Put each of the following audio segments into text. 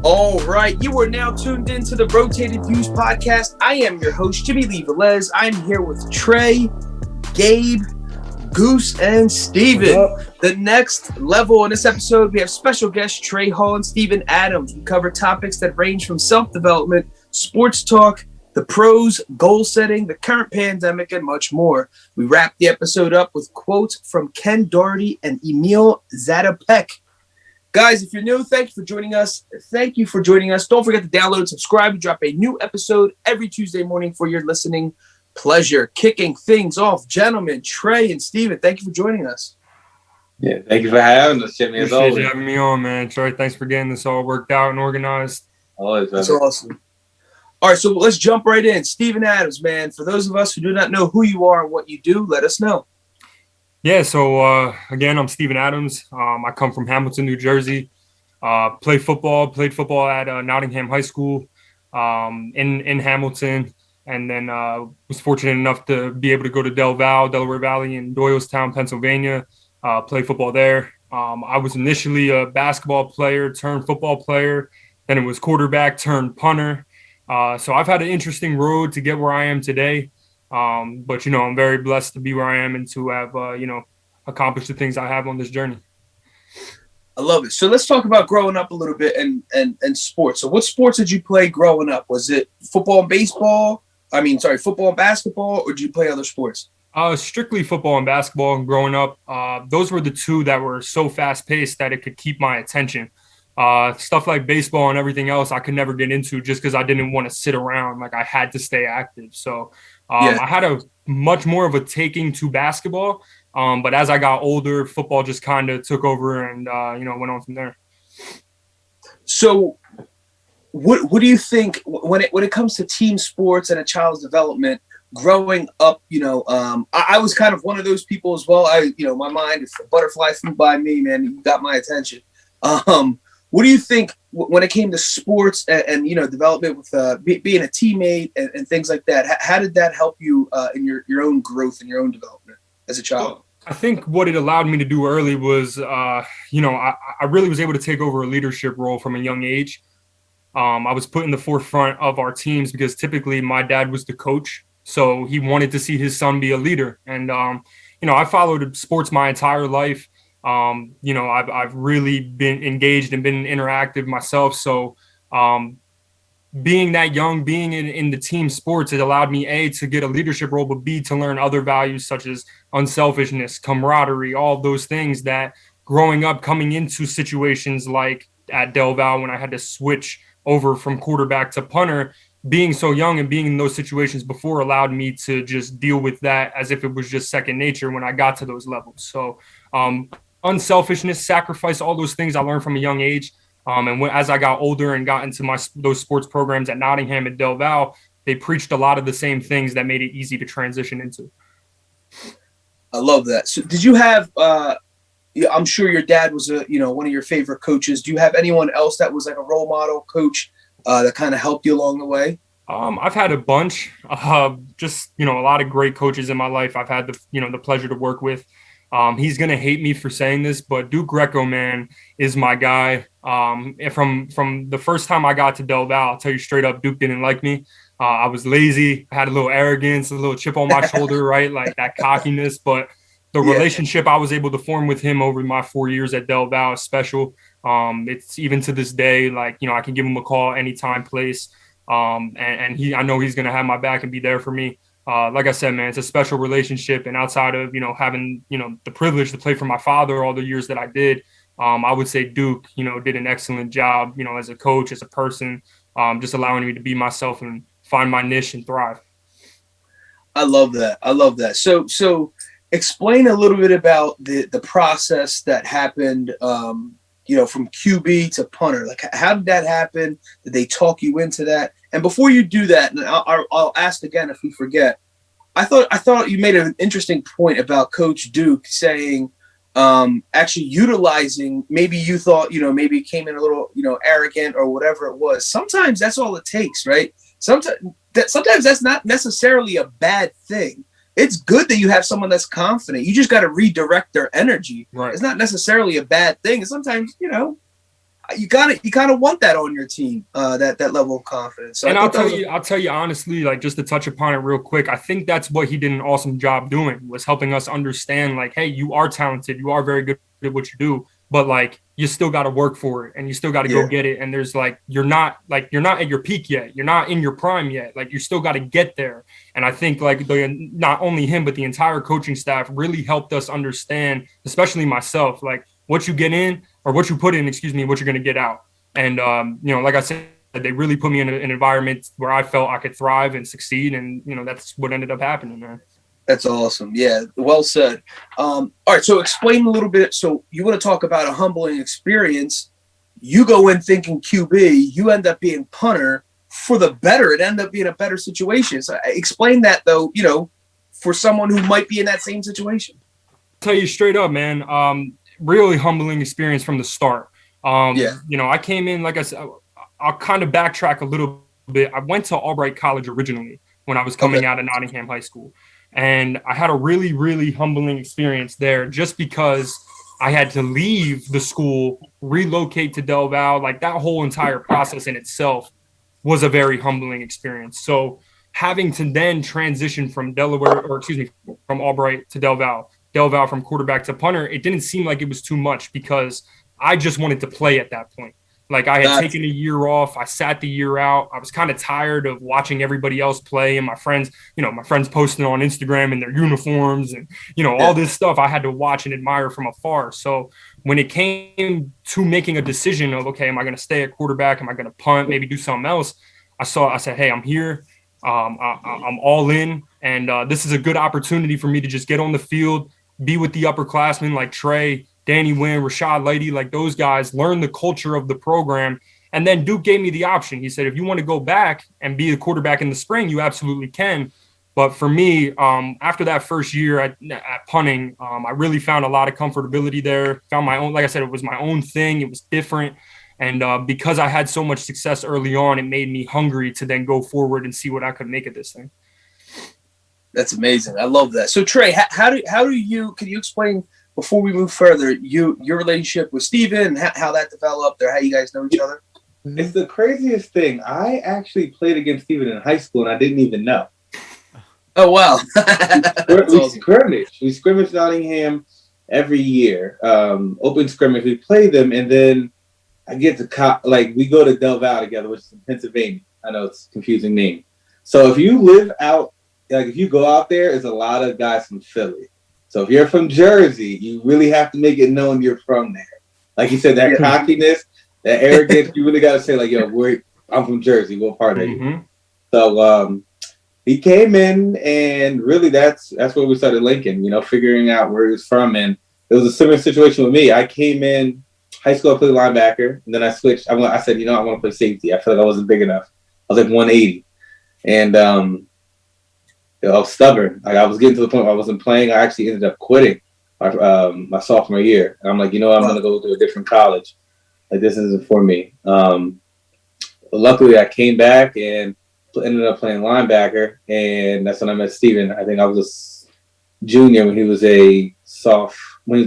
All right, you are now tuned into the Rotated Views podcast. I am your host, Jimmylee Velez. I'm here with Trey, Gabe, Goose, and Stephen. The next level in this episode, we have special guests Trae Hall and Stephen Adams. We cover topics that range from self-development, sports talk, the pros, goal setting, the current pandemic, and much more. We wrap the episode up with quotes from Ken Doherty and Emil Zatopek. Guys, if you're new, thank you for joining us. Don't forget to download and subscribe. We drop a new episode every Tuesday morning for your listening pleasure. Kicking things off, gentlemen, Trey and Stephen, thank you for joining us. Yeah, thank you for having us, Jimmy. Appreciate you having me on, man. Trey, thanks for getting this all worked out and organized. Always, that's awesome. All right, so let's jump right in. Stephen Adams, man, for those of us who do not know who you are and what you do, let us know. Yeah, so again, I'm Stephen Adams. I come from Hamilton, New Jersey. Played football at Nottingham High School in Hamilton, and then was fortunate enough to be able to go to Delaware Valley in Doylestown, Pennsylvania, play football there. I was initially a basketball player turned football player, then it was quarterback turned punter. So I've had an interesting road to get where I am today. But, I'm very blessed to be where I am and to have, accomplished the things I have on this journey. I love it. So let's talk about growing up a little bit and sports. So what sports did you play growing up? Was it football and basketball, or did you play other sports? Strictly football and basketball growing up. Those were the two that were so fast paced that it could keep my attention. Stuff like baseball and everything else I could never get into just because I didn't want to sit around. Like I had to stay active. So I had a much more of a taking to basketball. But as I got older, football just kind of took over and, went on from there. So what do you think when it comes to team sports and a child's development growing up? I was kind of one of those people as well. My mind, if a butterfly flew by me, man, you got my attention. What do you think when it came to sports and development with being a teammate and things like that? How did that help you in your own growth and your own development as a child? I think what it allowed me to do early was, I really was able to take over a leadership role from a young age. I was put in the forefront of our teams because typically my dad was the coach. So he wanted to see his son be a leader. And, I followed sports my entire life. I've really been engaged and been interactive myself. So being that young, being in the team sports, it allowed me, A, to get a leadership role, but B, to learn other values such as unselfishness, camaraderie, all of those things that growing up, coming into situations like at Del Val when I had to switch over from quarterback to punter, being so young and being in those situations before allowed me to just deal with that as if it was just second nature when I got to those levels. So unselfishness, sacrifice, all those things I learned from a young age. As I got older and got into those sports programs at Nottingham and Del Val, they preached a lot of the same things that made it easy to transition into. I love that. So did you have, I'm sure your dad was one of your favorite coaches. Do you have anyone else that was like a role model coach that kind of helped you along the way? I've had a bunch, a lot of great coaches in my life. I've had the pleasure to work with. He's going to hate me for saying this, but Duke Greco, man, is my guy. From the first time I got to Del Val, I'll tell you straight up, Duke didn't like me. I was lazy. I had a little arrogance, a little chip on my shoulder, right? Like that cockiness. But the relationship I was able to form with him over my 4 years at Del Val is special. It's even to this day, like, I can give him a call anytime, place. I know he's going to have my back and be there for me. Like I said, man, it's a special relationship. And outside of, having, the privilege to play for my father all the years that I did, I would say Duke, did an excellent job, as a coach, as a person, just allowing me to be myself and find my niche and thrive. I love that. So explain a little bit about the process that happened, from QB to punter. Like, how did that happen? Did they talk you into that? And before you do that, and I'll ask again if we forget, I thought you made an interesting point about Coach Duke saying, actually utilizing, maybe you thought, maybe it came in a little, arrogant or whatever it was. Sometimes that's all it takes, right? Sometimes that's not necessarily a bad thing. it's good that you have someone that's confident. You just got to redirect their energy. Right. It's not necessarily a bad thing. And sometimes, you kind of want that on your team, that level of confidence. So and I'll tell you honestly, like, just to touch upon it real quick, I think that's what he did an awesome job doing, was helping us understand, like, hey, you are talented, you are very good at what you do, but like, you still got to work for it, and you still got to go get it. And there's like, you're not at your peak yet, you're not in your prime yet, like, you still got to get there. And I think like not only him, but the entire coaching staff really helped us understand, especially myself, like, what you get in, or what you put in, what you're going to get out. And, like I said, they really put me in an environment where I felt I could thrive and succeed. And, that's what ended up happening, man. That's awesome. Yeah, well said. All right, so explain a little bit. So you want to talk about a humbling experience. You go in thinking QB, you end up being punter for the better. It ended up being a better situation. So explain that, though, for someone who might be in that same situation. I'll tell you straight up, man, really humbling experience from the start. I came in, like I said, I'll kind of backtrack a little bit. I went to Albright College originally when I was coming out of Nottingham High School. And I had a really, really humbling experience there, just because I had to leave the school, relocate to Del Val. Like, that whole entire process in itself was a very humbling experience. So having to then transition from from Albright to Del Val from quarterback to punter, it didn't seem like it was too much, because I just wanted to play at that point. Like, I had taken a year off. I sat the year out. I was kind of tired of watching everybody else play, and my friends posting on Instagram in their uniforms and, all this stuff I had to watch and admire from afar. So when it came to making a decision of, okay, am I going to stay at quarterback? Am I going to punt, maybe do something else? I said, hey, I'm here. I'm all in. And this is a good opportunity for me to just get on the field, be with the upperclassmen like Trey, Danny Wynn, Rashad Lady, like those guys, learn the culture of the program. And then Duke gave me the option. He said, if you want to go back and be the quarterback in the spring, you absolutely can. But for me, after that first year at punting, I really found a lot of comfortability there. Found my own, like I said, it was my own thing. It was different. And because I had so much success early on, it made me hungry to then go forward and see what I could make of this thing. That's amazing. I love that. So Trey, can you explain, before we move further, your relationship with Stephen and how that developed, or how you guys know each other? It's the craziest thing. I actually played against Stephen in high school, and I didn't even know. Oh, wow. We scrimmaged Nottingham every year. Open scrimmage. We play them, and then I get to we go to Del Val together, which is in Pennsylvania. I know it's a confusing name. So if you live out, if you go out there, it's a lot of guys from Philly. So if you're from Jersey, you really have to make it known you're from there. Like you said, that cockiness, that arrogance, you really got to say, like, yo, I'm from Jersey. What part are you? So he came in, and really that's where we started linking, figuring out where he was from. And it was a similar situation with me. I came in high school, I played linebacker, and then I switched. I said, I want to play safety. I feel like I wasn't big enough. I was like 180. And I was stubborn. Like, I was getting to the point where I wasn't playing. I actually ended up quitting my sophomore year. And I'm like, I'm going to go to a different college. Like, this isn't for me. Luckily, I came back and ended up playing linebacker. And that's when I met Stephen. I think I was a junior when he was a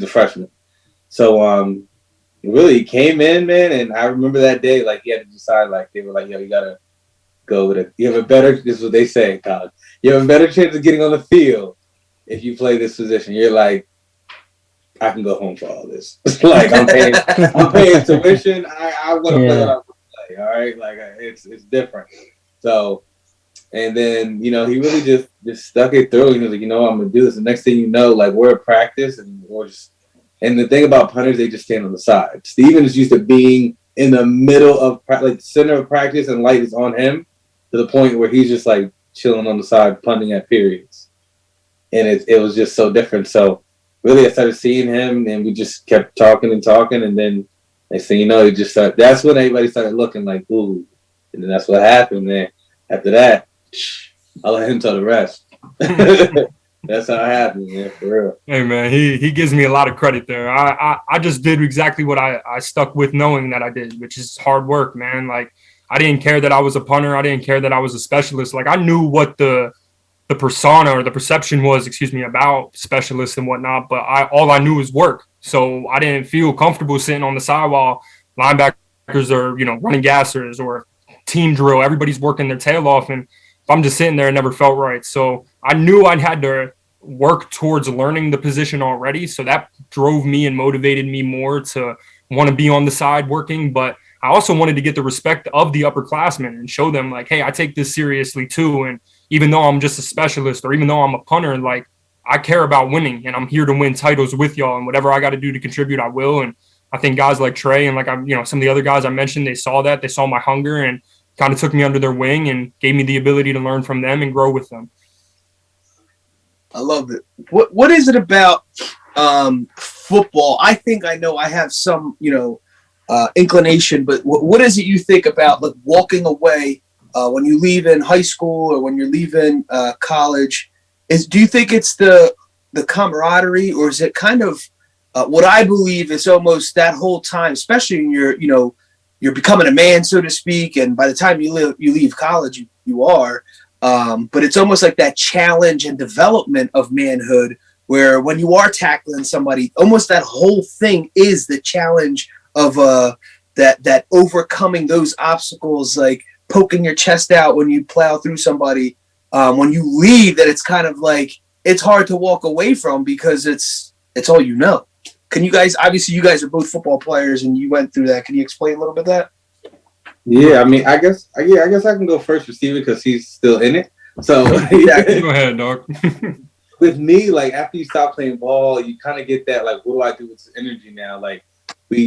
freshman. So really, he came in, man. And I remember that day, like, he had to decide, like, they were like, yo, you got to go with it. You have this is what they say in college. You have a better chance of getting on the field if you play this position. You're like, I can go home for all this. Like, I'm paying tuition. I want to play what I want to play. All right, like, it's different. So, and then he really just stuck it through. He was like, I'm gonna do this. The next thing you know, like, we're at practice, and the thing about punters, they just stand on the side. Steven is used to being in the middle of center of practice, and light is on him to the point where he's just like chilling on the side, punting at periods. And it was just so different. So really, I started seeing him, and we just kept talking. And then next thing you know, that's when everybody started looking like, ooh. And then that's what happened, man. After that, I'll let him tell the rest. That's how it happened, man, for real. Hey, man, he gives me a lot of credit there. I just did exactly what I stuck with, knowing that I did, which is hard work, man. Like, I didn't care that I was a punter. I didn't care that I was a specialist. Like, I knew what the the persona or the perception was, about specialists and whatnot. But all I knew was work. So I didn't feel comfortable sitting on the side while linebackers are, running gassers or team drill. Everybody's working their tail off. And if I'm just sitting there, it never felt right. So I knew I had to work towards learning the position already. So that drove me and motivated me more to want to be on the side working. But I also wanted to get the respect of the upperclassmen and show them like, hey, I take this seriously too. And even though I'm just a specialist or even though I'm a punter, like I care about winning and I'm here to win titles with y'all, and whatever I got to do to contribute, I will. And I think guys like Trae and like some of the other guys I mentioned, they saw that, they saw my hunger and kind of took me under their wing and gave me the ability to learn from them and grow with them. I love it. What is it about football? I think I know I have some, inclination, but what is it you think about like walking away when you leave in high school or when you're leaving college? Do you think it's the camaraderie, or is it kind of what I believe is almost that whole time, especially when you're becoming a man, so to speak, and by the time you leave college, you are. But it's almost like that challenge and development of manhood, where when you are tackling somebody, almost that whole thing is the challenge of that overcoming those obstacles, like poking your chest out when you plow through somebody. When you leave, that it's kind of like it's hard to walk away from because it's all you know. Can you guys, obviously you guys are both football players and you went through that. Can you explain a little bit of that? Yeah, I mean, I guess I can go first for Steven because he's still in it. So go ahead, dog. With me, like after you stop playing ball, you kind of get that like, what do I do with this energy now? Like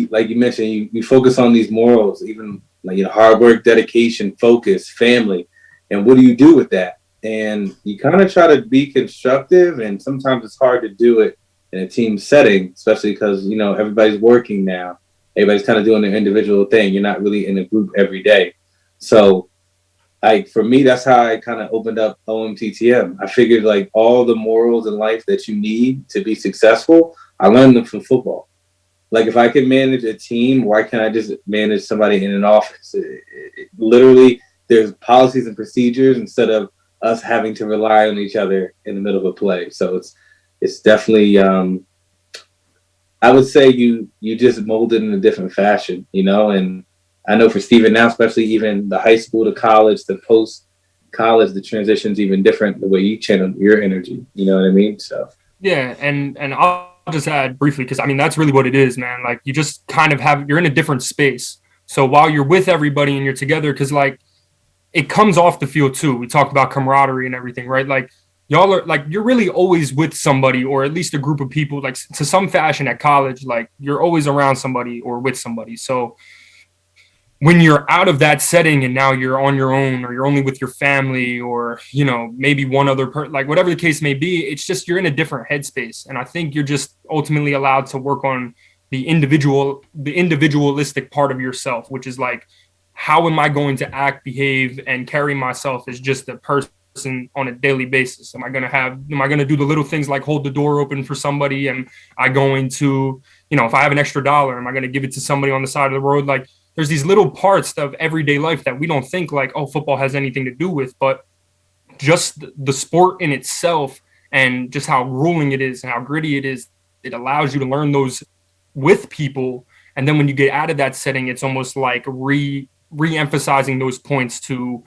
like you mentioned, you focus on these morals, even like hard work, dedication, focus, family, and what do you do with that? And you kind of try to be constructive, and sometimes it's hard to do it in a team setting, especially because everybody's working now. Everybody's kind of doing their individual thing. You're not really in a group every day. So, like, for me, that's how I kind of opened up OMTTM. I figured, like, all the morals in life that you need to be successful, I learned them from football. Like, if I can manage a team, why can't I just manage somebody in an office? Literally, there's policies and procedures instead of us having to rely on each other in the middle of a play. So it's definitely I would say you just molded in a different fashion, and I know for Stephen now, especially even the high school to college to post college, the transition's even different, the way you channel your energy, you know what I mean? So yeah, and I'll just add briefly, because I mean that's really what it is, man. Like you just kind of you're in a different space. So while you're with everybody and you're together, because like it comes off the field too. We talked about camaraderie and everything, right? Like y'all are like, you're really always with somebody, or at least a group of people, like to some fashion at college, like you're always around somebody or with somebody. So when you're out of that setting and now you're on your own, or you're only with your family, or, maybe one other like whatever the case may be, it's just, you're in a different headspace. And I think you're just ultimately allowed to work on the individualistic part of yourself, which is like, how am I going to act, behave, and carry myself as just a person on a daily basis? Am I going to do the little things like hold the door open for somebody? Am I going to, if I have an extra dollar, am I going to give it to somebody on the side of the road? Like there's these little parts of everyday life that we don't think like, oh, football has anything to do with, but just the sport in itself and just how grueling it is and how gritty it is, it allows you to learn those with people. And then when you get out of that setting, it's almost like re-emphasizing those points to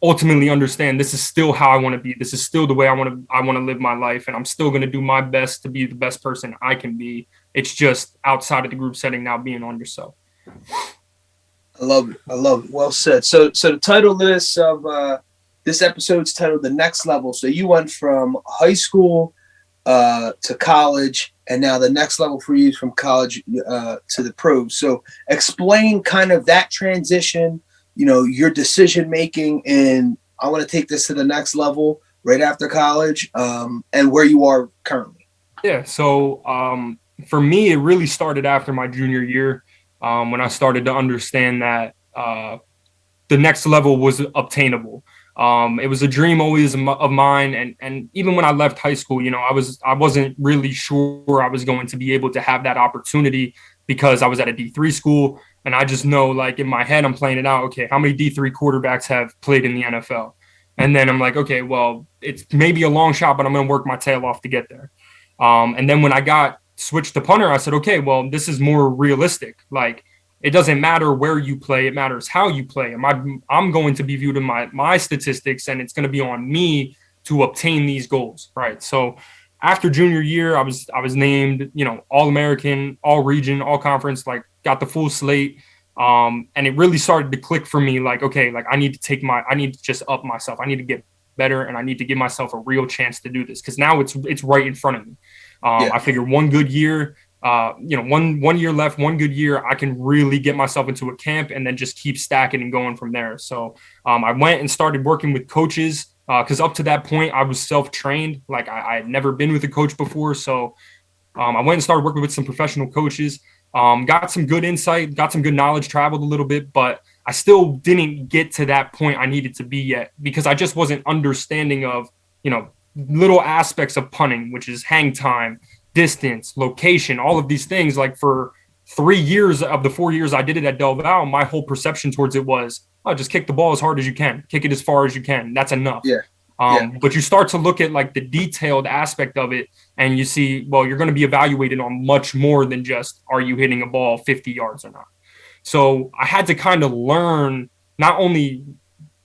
ultimately understand this is still how I want to be. This is still the way I want to live my life. And I'm still going to do my best to be the best person I can be. It's just outside of the group setting now, being on yourself. I love it. Well said. So the title of this episode's titled The Next Level. So you went from high school to college, and now the next level for you is from college to the pros. So explain kind of that transition, your decision making, and I want to take this to the next level right after college, and where you are currently. Yeah. So for me, it really started after my junior year, when I started to understand that the next level was obtainable. It was a dream always of mine. And even when I left high school, I wasn't really sure I was going to be able to have that opportunity, because I was at a D3 school. And I just know, like in my head, I'm playing it out. Okay, how many D3 quarterbacks have played in the NFL? And then I'm like, okay, well, it's maybe a long shot, but I'm going to work my tail off to get there. And then when I got switched to punter, I said, okay, well, this is more realistic. Like, it doesn't matter where you play. It matters how you play. I'm going to be viewed in my statistics, and it's going to be on me to obtain these goals. Right. So after junior year, I was named, All-American, all-region, all-conference, like got the full slate. And it really started to click for me. Like, okay, like I need to just up myself. I need to get better, and I need to give myself a real chance to do this, because now it's right in front of me. I figure one good year, one year left, one good year, I can really get myself into a camp and then just keep stacking and going from there. So I went and started working with coaches, because up to that point I was self-trained. Like I had never been with a coach before. So I went and started working with some professional coaches, got some good insight, got some good knowledge, traveled a little bit, but I still didn't get to that point I needed to be yet, because I just wasn't understanding of, little aspects of punting, which is hang time, distance, location, all of these things. Like for 3 years of the 4 years I did it at Del Val, my whole perception towards it was, oh, just kick the ball as hard as you can, kick it as far as you can. That's enough. But you start to look at like the detailed aspect of it, and you see, well, you're going to be evaluated on much more than just, are you hitting a ball 50 yards or not? So I had to kind of learn not only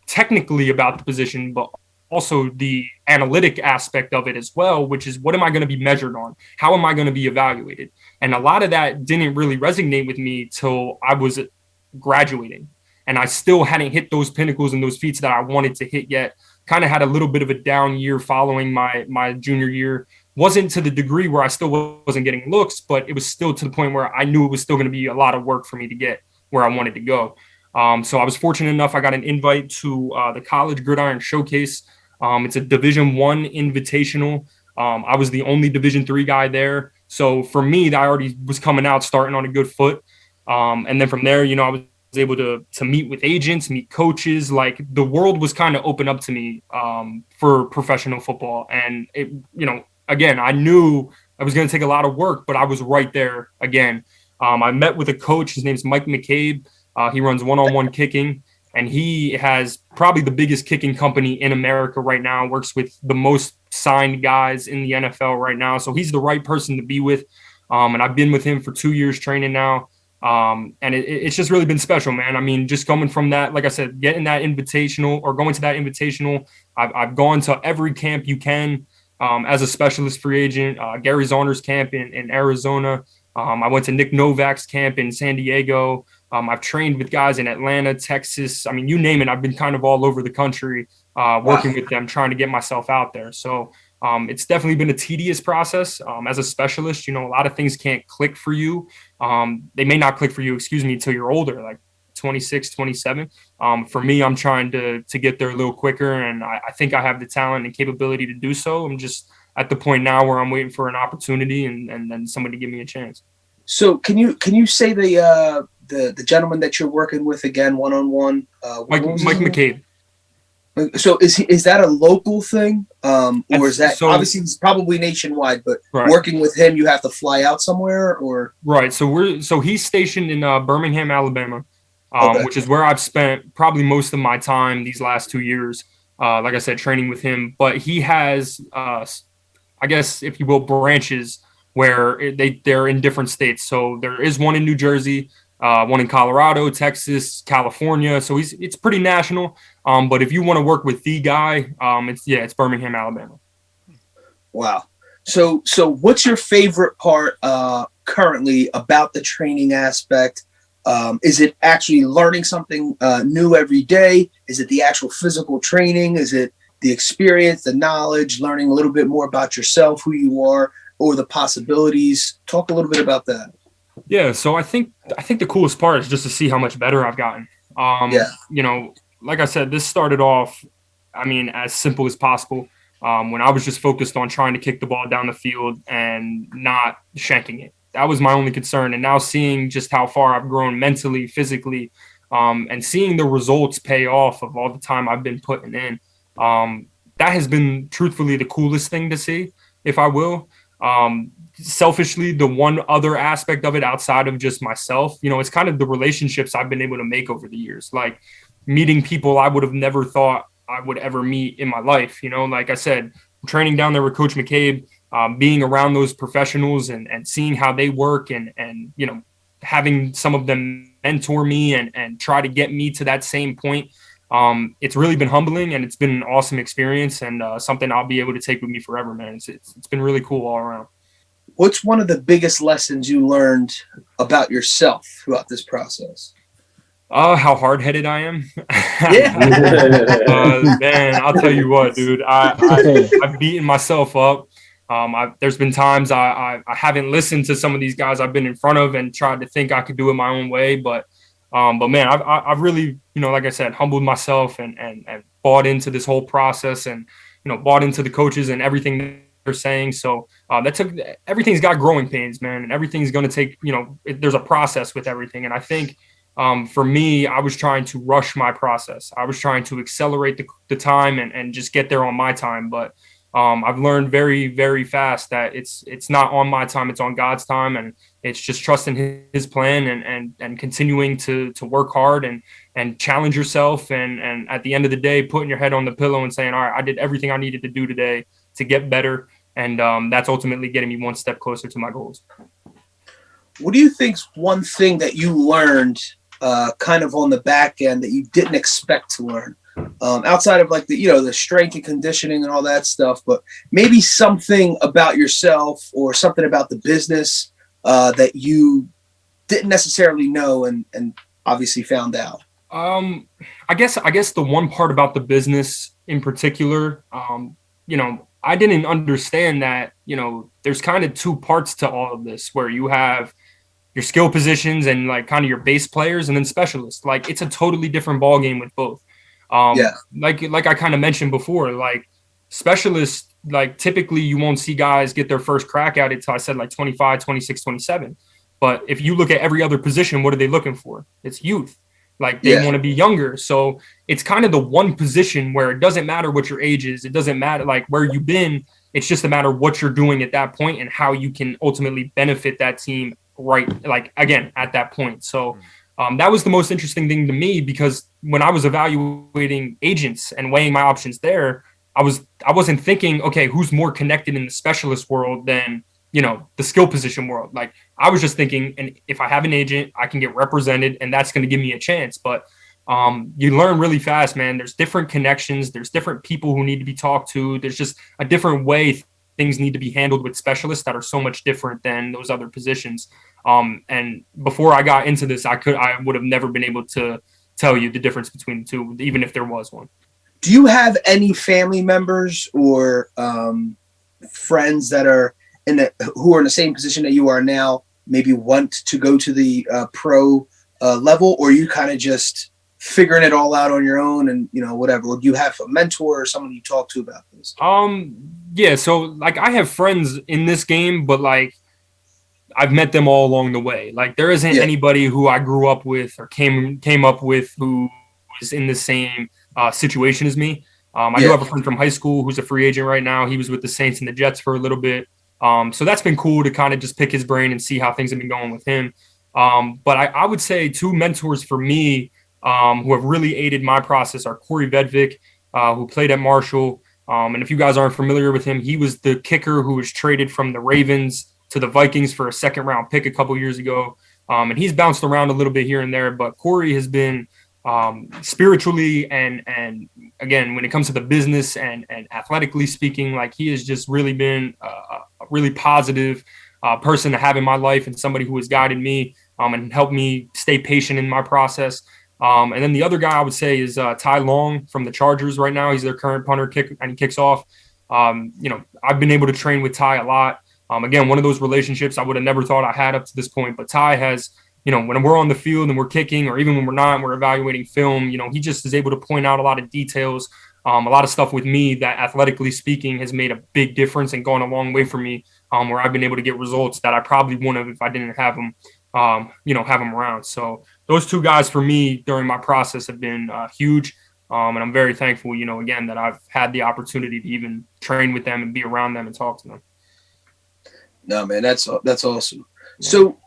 technically about the position, but also the analytic aspect of it as well, which is, what am I going to be measured on? How am I going to be evaluated? And a lot of that didn't really resonate with me till I was graduating, and I still hadn't hit those pinnacles and those feats that I wanted to hit yet. Kind of had a little bit of a down year following my junior year. Wasn't to the degree where I still wasn't getting looks, but it was still to the point where I knew it was still going to be a lot of work for me to get where I wanted to go. So I was fortunate enough, I got an invite to the College Gridiron Showcase. It's a Division I invitational. I was the only Division III guy there. So for me, I already was coming out starting on a good foot. And then from there, I was able to meet with agents, meet coaches. Like, the world was kind of open up to me for professional football. And it, again, I knew I was going to take a lot of work, but I was right there again. I met with a coach. His name's Mike McCabe. He runs one-on-one kicking, and he has probably the biggest kicking company in America right now, works with the most signed guys in the NFL right now. So he's the right person to be with. And I've been with him for 2 years training now. And it's just really been special, man. I mean, just coming from that, like I said, getting that invitational or going to that invitational, I've gone to every camp you can as a specialist free agent. Gary Zarner's camp in Arizona. I went to Nick Novak's camp in San Diego. I've trained with guys in Atlanta, Texas. I mean, you name it. I've been kind of all over the country working with them, trying to get myself out there. So it's definitely been a tedious process. As a specialist, a lot of things can't click for you. They may not click for you, until you're older, like 26, 27. For me, I'm trying to get there a little quicker, and I think I have the talent and capability to do so. I'm just at the point now where I'm waiting for an opportunity and then somebody give me a chance. So can you say the gentleman that you're working with again, one-on-one? Mike McCabe. So is that a local thing? Or is that, obviously it's probably nationwide, but right, working with him, you have to fly out somewhere, or? Right. So he's stationed in Birmingham, Alabama, which is where I've spent probably most of my time these last 2 years. Like I said, training with him, but he has, I guess, if you will, branches where they're in different states. So there is one in New Jersey, one in Colorado, Texas, California. So it's pretty national. But if you want to work with the guy, it's Birmingham, Alabama. Wow. So what's your favorite part currently about the training aspect? Is it actually learning something new every day? Is it the actual physical training? Is it the experience, the knowledge, learning a little bit more about yourself, who you are, or the possibilities? Talk a little bit about that. Yeah, so I think the coolest part is just to see how much better I've gotten. Like I said, this started off, as simple as possible. When I was just focused on trying to kick the ball down the field and not shanking it. That was my only concern. And now seeing just how far I've grown mentally, physically, and seeing the results pay off of all the time I've been putting in, that has been truthfully the coolest thing to see, if I will. Selfishly, the one other aspect of it outside of just myself, it's kind of the relationships I've been able to make over the years, like meeting people I would have never thought I would ever meet in my life. Like I said, training down there with Coach McCabe, being around those professionals and seeing how they work and having some of them mentor me and try to get me to that same point. It's really been humbling, and it's been an awesome experience, and something I'll be able to take with me forever, man. It's been really cool all around. What's one of the biggest lessons you learned about yourself throughout this process? How hard-headed I am. Yeah. Man, I'll tell you what, dude. I've beaten myself up. There's been times I haven't listened to some of these guys I've been in front of and tried to think I could do it my own way. But man, I've really, like I said, humbled myself and bought into this whole process and, bought into the coaches and everything they're saying. So everything's got growing pains, man. And everything's going to take, there's a process with everything. And I think for me, I was trying to rush my process. I was trying to accelerate the time and just get there on my time. But I've learned very, very fast that it's not on my time, it's on God's time. And it's just trusting his plan and continuing to work hard and challenge yourself. And at the end of the day, putting your head on the pillow and saying, all right, I did everything I needed to do today to get better. And that's ultimately getting me one step closer to my goals. What do you think's one thing that you learned kind of on the back end that you didn't expect to learn? Outside of like the strength and conditioning and all that stuff, but maybe something about yourself or something about the business that you didn't necessarily know and obviously found out. I guess the one part about the business in particular, I didn't understand that, there's kind of two parts to all of this where you have your skill positions and like kind of your base players and then specialists. Like it's a totally different ball game with both. Like I kind of mentioned before, like specialists, like typically you won't see guys get their first crack at it till I said like 25, 26, 27. But if you look at every other position, what are they looking for? It's youth. Like they want to be younger. So it's kind of the one position where it doesn't matter what your age is. It doesn't matter like where you've been. It's just a matter of what you're doing at that point and how you can ultimately benefit that team right. Like again, at that point. So that was the most interesting thing to me because when I was evaluating agents and weighing my options there, I wasn't thinking, okay, who's more connected in the specialist world than, the skill position world. Like I was just thinking, and if I have an agent, I can get represented and that's going to give me a chance. But you learn really fast, man. There's different connections. There's different people who need to be talked to. There's just a different way things need to be handled with specialists that are so much different than those other positions. And before I got into this, I would have never been able to tell you the difference between the two, even if there was one. Do you have any family members or friends that are who are in the same position that you are now, maybe want to go to the pro level, or you kind of just figuring it all out on your own and, whatever? Or do you have a mentor or someone you talk to about this? Yeah. So like I have friends in this game, but like I've met them all along the way. Like there isn't anybody who I grew up with or came up with who is in the same situation as me. I do have a friend from high school who's a free agent right now. He was with the Saints and the Jets for a little bit. So that's been cool to kind of just pick his brain and see how things have been going with him. But I would say two mentors for me who have really aided my process are Corey Vedvik, who played at Marshall. And if you guys aren't familiar with him, he was the kicker who was traded from the Ravens to the Vikings for a second-round pick a couple years ago. And he's bounced around a little bit here and there. But Corey has been spiritually and again, when it comes to the business and athletically speaking, like he has just really been a really positive person to have in my life and somebody who has guided me and helped me stay patient in my process. And then the other guy I would say is Ty Long from the Chargers right now. He's their current punter and he kicks off. I've been able to train with Ty a lot. Again, one of those relationships I would have never thought I had up to this point, but Ty has, when we're on the field and we're kicking, or even when we're not, and we're evaluating film, he just is able to point out a lot of details, a lot of stuff with me that athletically speaking has made a big difference and gone a long way for me, where I've been able to get results that I probably wouldn't have if I didn't have them, have them around. So those two guys for me during my process have been huge. And I'm very thankful, again, that I've had the opportunity to even train with them and be around them and talk to them. No, man, that's awesome. Yeah. So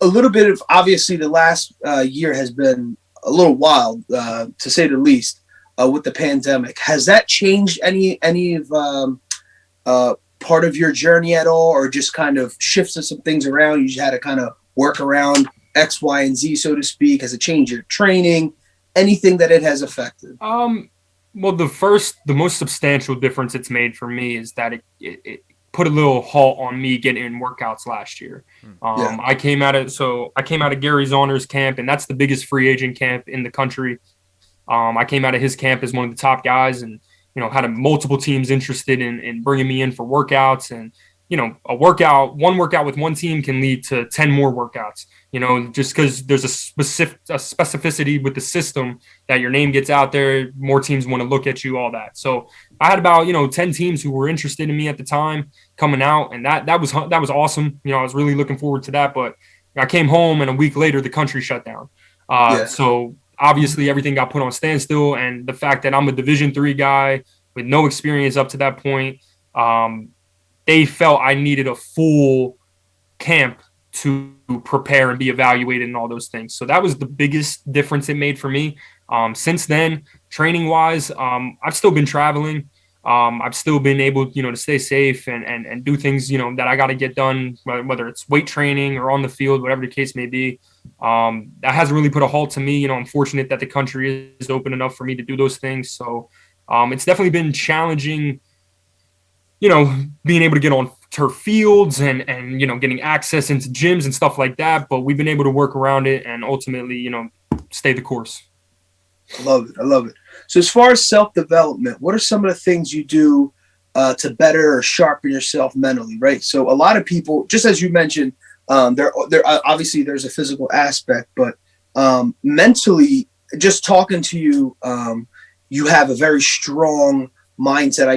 a little bit of, obviously the last year has been a little wild, to say the least. with the pandemic. Has that changed any of part of your journey at all, or just kind of shifted some things around? You just had to kind of work around X, Y, and Z, so to speak. Has it changed your training? Anything that it has affected? Well, the most substantial difference it's made for me is that it put a little halt on me getting in workouts last year. I came out of Gary Zauner's camp, and that's the biggest free agent camp in the country. I came out of his camp as one of the top guys, and had multiple teams interested in bringing me in for workouts. And one workout with one team can lead to 10 more workouts. Just because there's a specificity with the system that your name gets out there, more teams want to look at you, all that. So I had about 10 teams who were interested in me at the time coming out, and that was awesome. I was really looking forward to that. But I came home, and a week later the country shut down. So obviously everything got put on standstill, and the fact that I'm a Division III guy with no experience up to that point, they felt I needed a full camp to prepare and be evaluated and all those things. So that was the biggest difference it made for me. Since then, training wise, I've still been traveling. I've still been able, to stay safe and do things, that I got to get done, whether it's weight training or on the field, whatever the case may be. That hasn't really put a halt to me. I'm fortunate that the country is open enough for me to do those things. So it's definitely been challenging, being able to get on turf fields and getting access into gyms and stuff like that. But we've been able to work around it and ultimately, stay the course. I love it. So as far as self-development, what are some of the things you do to better or sharpen yourself mentally, right? So a lot of people, just as you mentioned, there obviously there's a physical aspect, but mentally, just talking to you, you have a very strong mindset.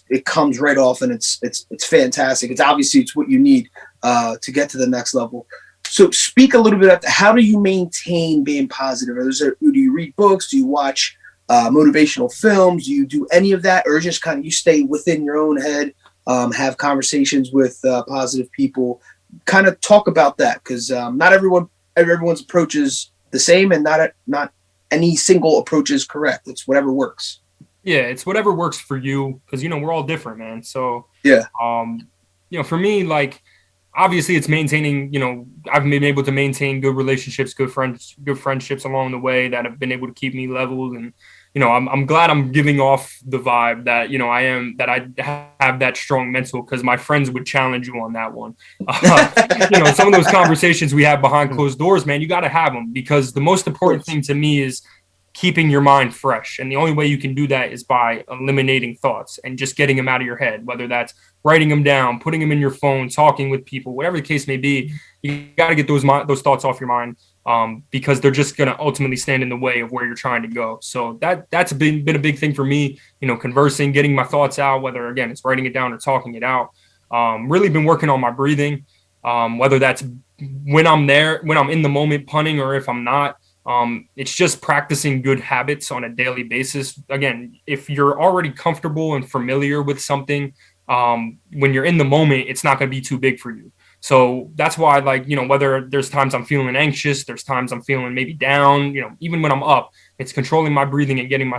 It comes right off, and it's fantastic. It's what you need to get to the next level. So speak a little bit about how do you maintain being positive? Do you read books? Do you watch motivational films? Do you do any of that, or just kind of you stay within your own head, have conversations with positive people? Kind of talk about that, because not everyone's approach is the same, and not any single approach is correct. It's whatever works. Yeah, it's whatever works for you, because we're all different, man. So yeah, for me, like, obviously it's maintaining, I've been able to maintain good relationships, good friendships along the way that have been able to keep me leveled. And, I'm glad I'm giving off the vibe that, I have that strong mental, because my friends would challenge you on that one. Some of those conversations we have behind closed doors, man, you got to have them, because the most important thing to me is keeping your mind fresh. And the only way you can do that is by eliminating thoughts and just getting them out of your head, whether that's writing them down, putting them in your phone, talking with people, whatever the case may be. You got to get those thoughts off your mind, because they're just going to ultimately stand in the way of where you're trying to go. So that's been a big thing for me, conversing, getting my thoughts out, whether, again, it's writing it down or talking it out. Really been working on my breathing, whether that's when I'm in the moment punting, or if I'm not. It's just practicing good habits on a daily basis. Again, if you're already comfortable and familiar with something, when you're in the moment, it's not going to be too big for you. So that's why, whether there's times I'm feeling anxious, there's times I'm feeling maybe down, even when I'm up, it's controlling my breathing and getting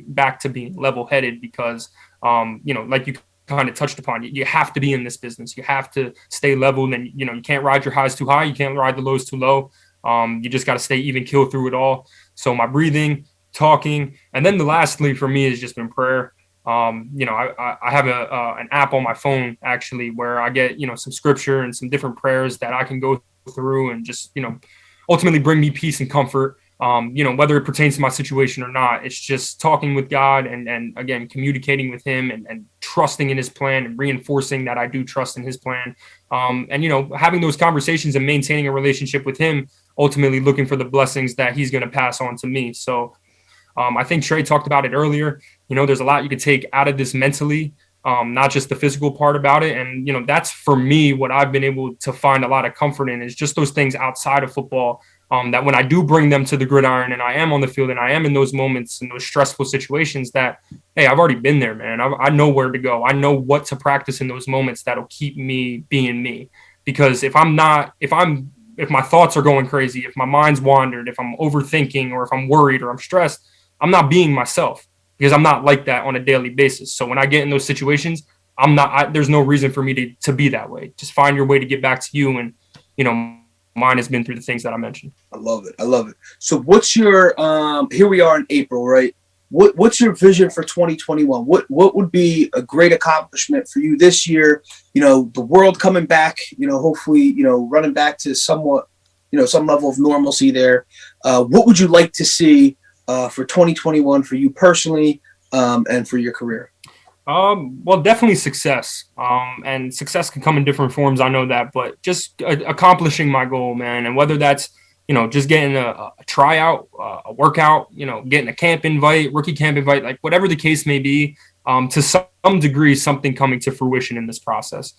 back to being level-headed, because, like you kind of touched upon, you have to be in this business. You have to stay leveled, and, you can't ride your highs too high. You can't ride the lows too low. You just got to stay even keel through it all. So my breathing, talking, and then the lastly for me has just been prayer. I have an app on my phone, actually, where I get, some scripture and some different prayers that I can go through and just, ultimately bring me peace and comfort. Whether it pertains to my situation or not, it's just talking with God and again, communicating with him and trusting in his plan and reinforcing that I do trust in his plan. Having those conversations and maintaining a relationship with him, ultimately looking for the blessings that he's going to pass on to me. So I think Trae talked about it earlier. There's a lot you could take out of this mentally, not just the physical part about it. And, that's for me, what I've been able to find a lot of comfort in is just those things outside of football, that when I do bring them to the gridiron and I am on the field and I am in those moments and those stressful situations that, hey, I've already been there, man. I know where to go. I know what to practice in those moments that'll keep me being me. Because if my thoughts are going crazy, if my mind's wandered, if I'm overthinking, or if I'm worried or I'm stressed, I'm not being myself because I'm not like that on a daily basis. So when I get in those situations, there's no reason for me to be that way. Just find your way to get back to you. And, mine has been through the things that I mentioned. I love it. So what's your, here we are in April, right? What's your vision for 2021? What would be a great accomplishment for you this year? The world coming back, hopefully, running back to somewhat, some level of normalcy there. What would you like to see for 2021 for you personally and for your career? Well, definitely success. And success can come in different forms. I know that, but just accomplishing my goal, man. And whether that's, just getting a tryout, a workout, getting a camp invite, rookie camp invite, like whatever the case may be, to some degree, something coming to fruition in this process.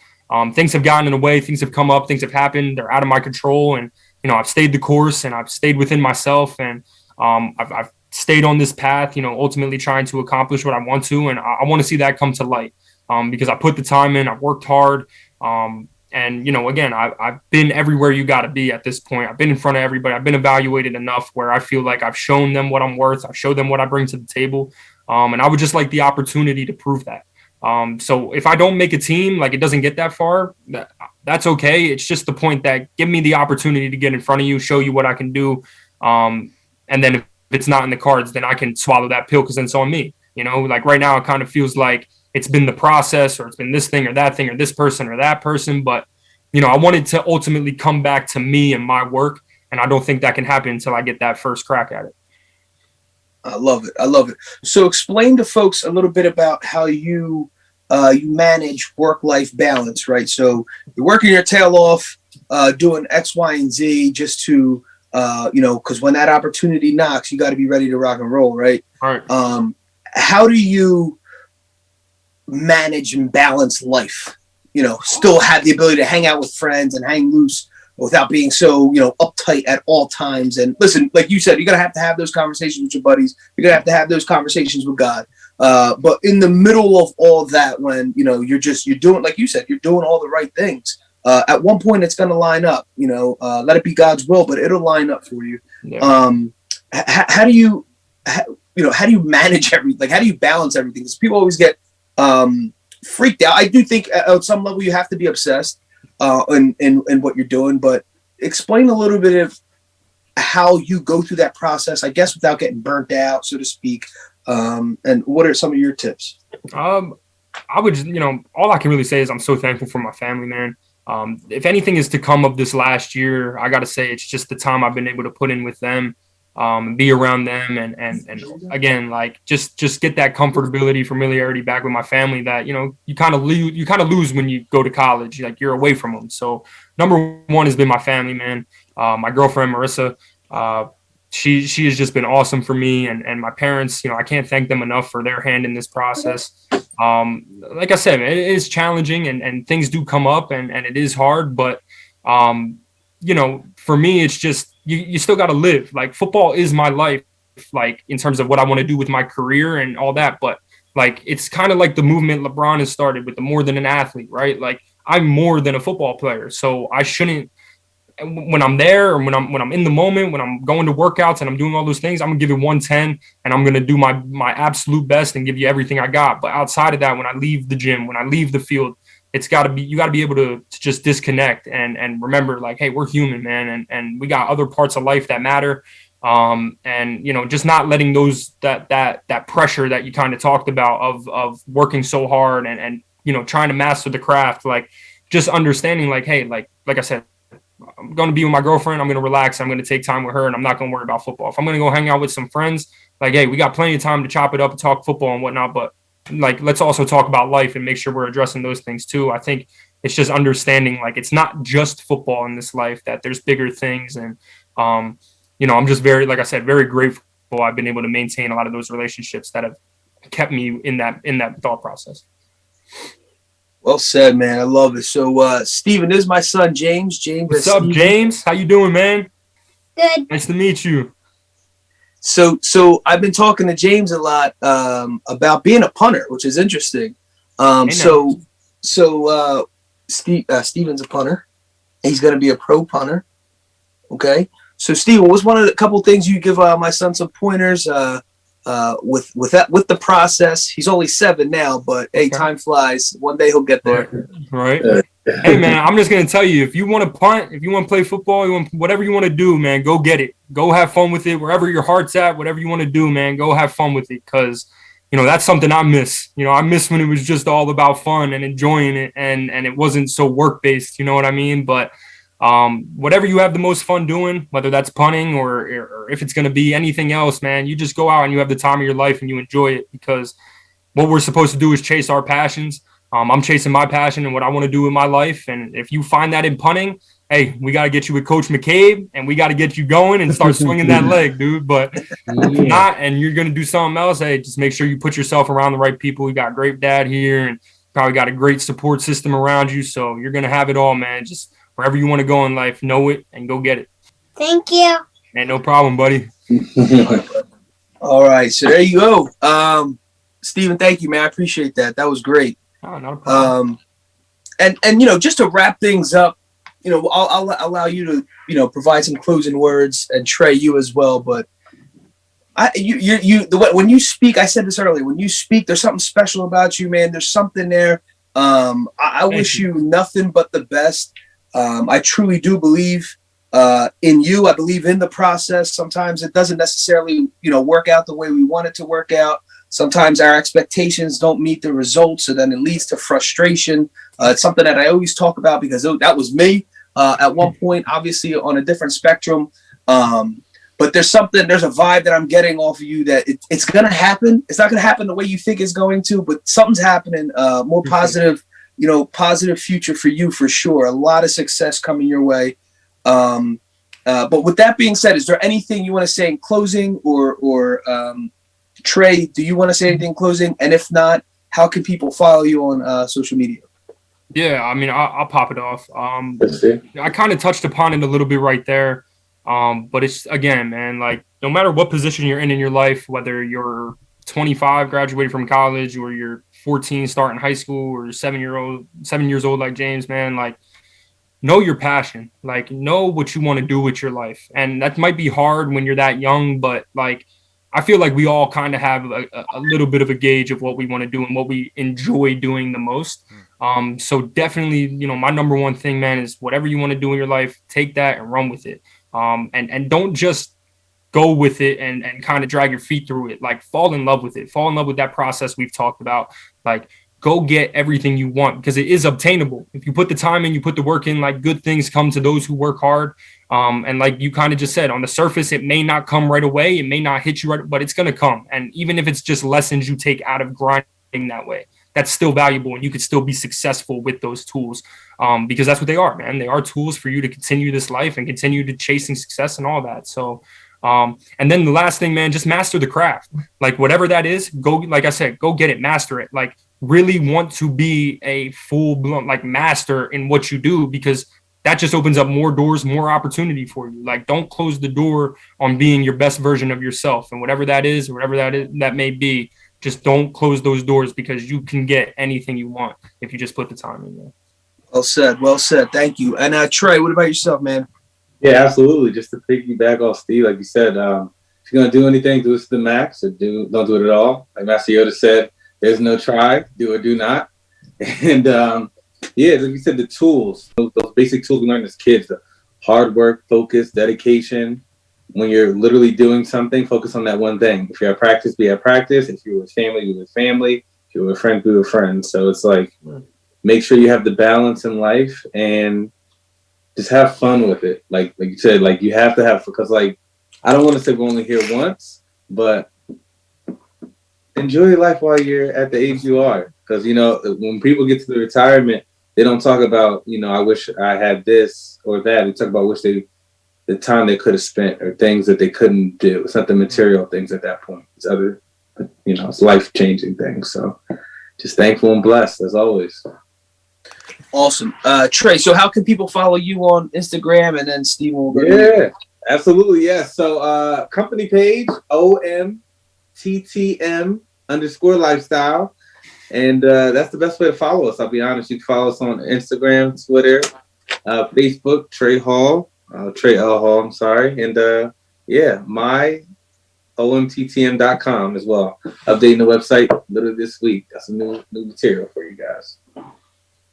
Things have gotten in the way, things have come up, things have happened. They're out of my control. And, I've stayed the course and I've stayed within myself. And I've stayed on this path, ultimately trying to accomplish what I want to. And I want to see that come to light because I put the time in, I've worked hard. And, again, I've been everywhere you got to be at this point. I've been in front of everybody. I've been evaluated enough where I feel like I've shown them what I'm worth. I've showed them what I bring to the table. And I would just like the opportunity to prove that. So if I don't make a team, like it doesn't get that far, that's okay. It's just the point that give me the opportunity to get in front of you, show you what I can do. And then if it's not in the cards, then I can swallow that pill because then it's on me. Like right now it kind of feels like it's been the process or it's been this thing or that thing or this person or that person. But, I want it to ultimately come back to me and my work. And I don't think that can happen until I get that first crack at it. I love it. So explain to folks a little bit about how you manage work-life balance, right? So you're working your tail off, doing X, Y, and Z just to, because when that opportunity knocks, you got to be ready to rock and roll, right? All right. How do you manage and balance life? Still have the ability to hang out with friends and hang loose without being so, uptight at all times. And listen, like you said, you're going to have those conversations with your buddies. You're going to have those conversations with God. But in the middle of all that, when, you're doing, like you said, you're doing all the right things. At one point it's going to line up, let it be God's will, but it'll line up for you. Yeah. How do you manage everything? Like, how do you balance everything? Because people always get freaked out. I do think at some level you have to be obsessed in what you're doing, but explain a little bit of how you go through that process, I guess, without getting burnt out, so to speak. And what are some of your tips? I would, all I can really say is I'm so thankful for my family, man. If anything is to come of this last year, I got to say it's just the time I've been able to put in with them, be around them, and again, like just get that comfortability, familiarity back with my family that you kind of lose when you go to college, like you're away from them. So number one has been my family, man. My girlfriend Marissa, she has just been awesome for me, and my parents. I can't thank them enough for their hand in this process. Like I said, it is challenging and things do come up and it is hard, but, for me, it's just, you still got to live. Like football is my life, like in terms of what I want to do with my career and all that. But like, it's kind of like the movement LeBron has started with the more than an athlete, right? Like I'm more than a football player. So I shouldn't, when I'm there or when I'm in the moment, when I'm going to workouts and I'm doing all those things, I'm gonna give it 110 and I'm gonna do my absolute best and give you everything I got. But outside of that, when I leave the gym, when I leave the field, you gotta be able to just disconnect and remember, like, hey, we're human, man, and we got other parts of life that matter. And just not letting those that pressure that you kind of talked about of working so hard and trying to master the craft, like just understanding, like, hey, like I said, I'm going to be with my girlfriend. I'm going to relax. I'm going to take time with her, and I'm not going to worry about football. If I'm going to go hang out with some friends, like, hey, we got plenty of time to chop it up and talk football and whatnot. But like, let's also talk about life and make sure we're addressing those things too. I think it's just understanding, like, it's not just football in this life, that there's bigger things. And, I'm just very, like I said, very grateful I've been able to maintain a lot of those relationships that have kept me in that thought process. Well said, man. I love it. So, Stephen, this is my son, James. What's up, Steven? James? How you doing, man? Good. Nice to meet you. So I've been talking to James a lot about being a punter, which is interesting. Steven's a punter. He's going to be a pro punter. Okay. So, Steven, what's one of the couple things you give my son some pointers with the process. He's only 7 now, but hey, time flies. One day he'll get there. Right. Hey man, I'm just gonna tell you, if you want to punt, if you want to play football, whatever you want to do, man, go get it. Go have fun with it. Wherever your heart's at, whatever you want to do, man, go have fun with it. Because that's something I miss. I miss when it was just all about fun and enjoying it, and it wasn't so work based. You know what I mean? But whatever you have the most fun doing, whether that's punting or if it's going to be anything else, man, you just go out and you have the time of your life and you enjoy it, because what we're supposed to do is chase our passions. I'm chasing my passion and what I want to do in my life. And if you find that in punting, hey, we got to get you with Coach McCabe and we got to get you going and start swinging that leg, dude. But if not, and you're going to do something else, hey, just make sure you put yourself around the right people. We got a great dad here and probably got a great support system around you. So you're going to have it all, man. Just wherever you want to go in life, know it and go get it. Thank you. Ain't no problem, buddy. All right. So there you go. Stephen, thank you, man. I appreciate that. That was great. Oh, not a problem. And just to wrap things up, I'll allow you to, provide some closing words, and Trae, you as well. But when you speak, I said this earlier, when you speak, there's something special about you, man. There's something there. I wish you nothing but the best. I truly do believe in you. I believe in the process. Sometimes it doesn't necessarily, work out the way we want it to work out. Sometimes our expectations don't meet the results, so then it leads to frustration. It's something that I always talk about because that was me at one point, obviously on a different spectrum. But there's a vibe that I'm getting off of you that it's going to happen. It's not going to happen the way you think it's going to, but something's happening, more positive, positive future for you for sure. A lot of success coming your way. But with that being said, is there anything you want to say in closing or Trae, do you want to say anything in closing? And if not, how can people follow you on social media? Yeah, I mean, I'll pop it off. I kind of touched upon it a little bit right there. But it's, again, man, like, no matter what position you're in your life, whether you're 25, graduated from college, or you're 14, starting high school, or 7 years old like James, man, like, know your passion. Like, know what you want to do with your life. And that might be hard when you're that young, but, like, I feel like we all kind of have a little bit of a gauge of what we want to do and what we enjoy doing the most. So definitely, my number one thing, man, is whatever you want to do in your life, take that and run with it. And don't just go with it and kind of drag your feet through it. Like, fall in love with it. Fall in love with that process we've talked about. Like, go get everything you want, because it is obtainable. If you put the time in, you put the work in, like, good things come to those who work hard. And like you kind of just said, on the surface, it may not come right away. It may not hit you right, but it's going to come. And even if it's just lessons you take out of grinding that way, that's still valuable, and you could still be successful with those tools, because that's what they are, man. They are tools for you to continue this life and continue to chasing success and all that. So, and then the last thing, man, just master the craft. Like, whatever that is, go, like I said, go get it, master it. Like, really want to be a full-blown, like, master in what you do, because that just opens up more doors, more opportunity for you. Like, don't close the door on being your best version of yourself, and whatever that is, whatever that may be, just don't close those doors, because you can get anything you want if you just put the time in there. Well said. Well said. Thank you. And Trae, what about yourself, man? Yeah, absolutely. Just to piggyback off Steve, like you said, if you're going to do anything, do it to the max, or don't do it at all. Like Master Yoda said, there's no try, do or do not. And yeah, like you said, the tools, those basic tools we learned as kids, the hard work, focus, dedication. When you're literally doing something, focus on that one thing. If you're at practice, be at practice. If you're with family, be with family. If you're with friends, be with friends. So it's like, make sure you have the balance in life and just have fun with it. Like you said, like, you have to have, because, like, I don't want to say we're only here once, but enjoy your life while you're at the age you are. Because, when people get to the retirement, they don't talk about, I wish I had this or that. They talk about the time they could have spent, or things that they couldn't do. It's not the material things at that point. It's other, it's life-changing things. So just thankful and blessed, as always. Awesome. Trae, so how can people follow you on Instagram, and then Steve will go? Yeah, absolutely. Yeah. So company page, OMTTM_lifestyle. And that's the best way to follow us. I'll be honest. You can follow us on Instagram, Twitter, Facebook, Trae Hall, Trae L Hall. I'm sorry. And yeah, my omttm.com as well. Updating the website literally this week. Got some new material for you guys.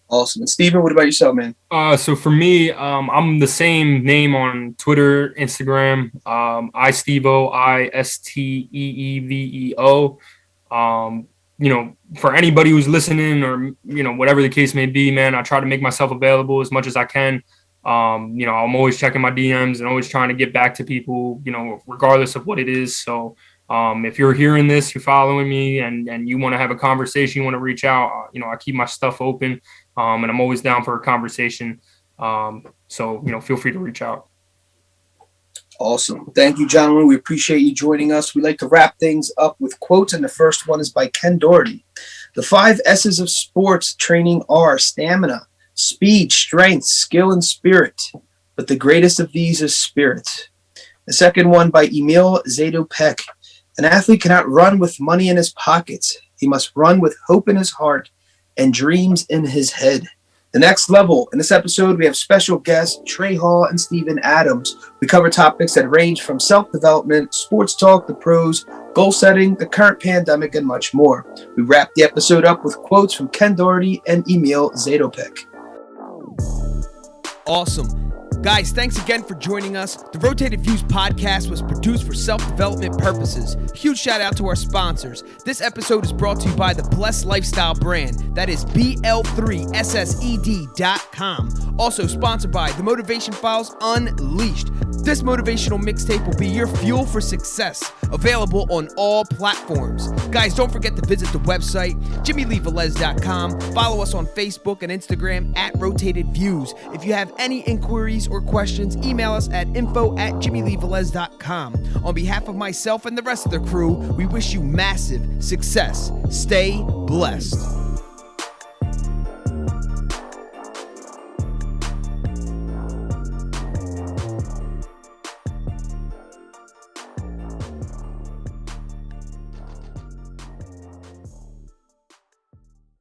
Awesome. And Stephen, what about yourself, man? So for me, I'm the same name on Twitter, Instagram. iStevo, ISTEEVEO. For anybody who's listening or, whatever the case may be, man, I try to make myself available as much as I can. I'm always checking my DMs and always trying to get back to people, regardless of what it is. So if you're hearing this, you're following me and you want to have a conversation, you want to reach out, I keep my stuff open and I'm always down for a conversation. So feel free to reach out. Awesome. Thank you, gentlemen. We appreciate you joining us. We like to wrap things up with quotes, and the first one is by Ken Doherty. The 5 S's of sports training are stamina, speed, strength, skill, and spirit. But the greatest of these is spirit. The second one by Emil Zatopek. An athlete cannot run with money in his pockets. He must run with hope in his heart and dreams in his head. The next level. In this episode, we have special guests Trae Hall and Stephen Adams. We cover topics that range from self-development, sports talk, the pros, goal setting, the current pandemic, and much more. We wrap the episode up with quotes from Ken Doherty and Emil Zatopek. Awesome. Guys, thanks again for joining us. The Rotated Views podcast was produced for self-development purposes. Huge shout out to our sponsors. This episode is brought to you by the Blessed Lifestyle brand. That is BL3SSED.com. Also sponsored by The Motivation Files Unleashed. This motivational mixtape will be your fuel for success. Available on all platforms. Guys, don't forget to visit the website, JimmyleeVelez.com. Follow us on Facebook and Instagram at Rotated Views. If you have any inquiries or questions, email us at info@JimmyleeVelez.com. On behalf of myself and the rest of the crew, we wish you massive success. Stay blessed.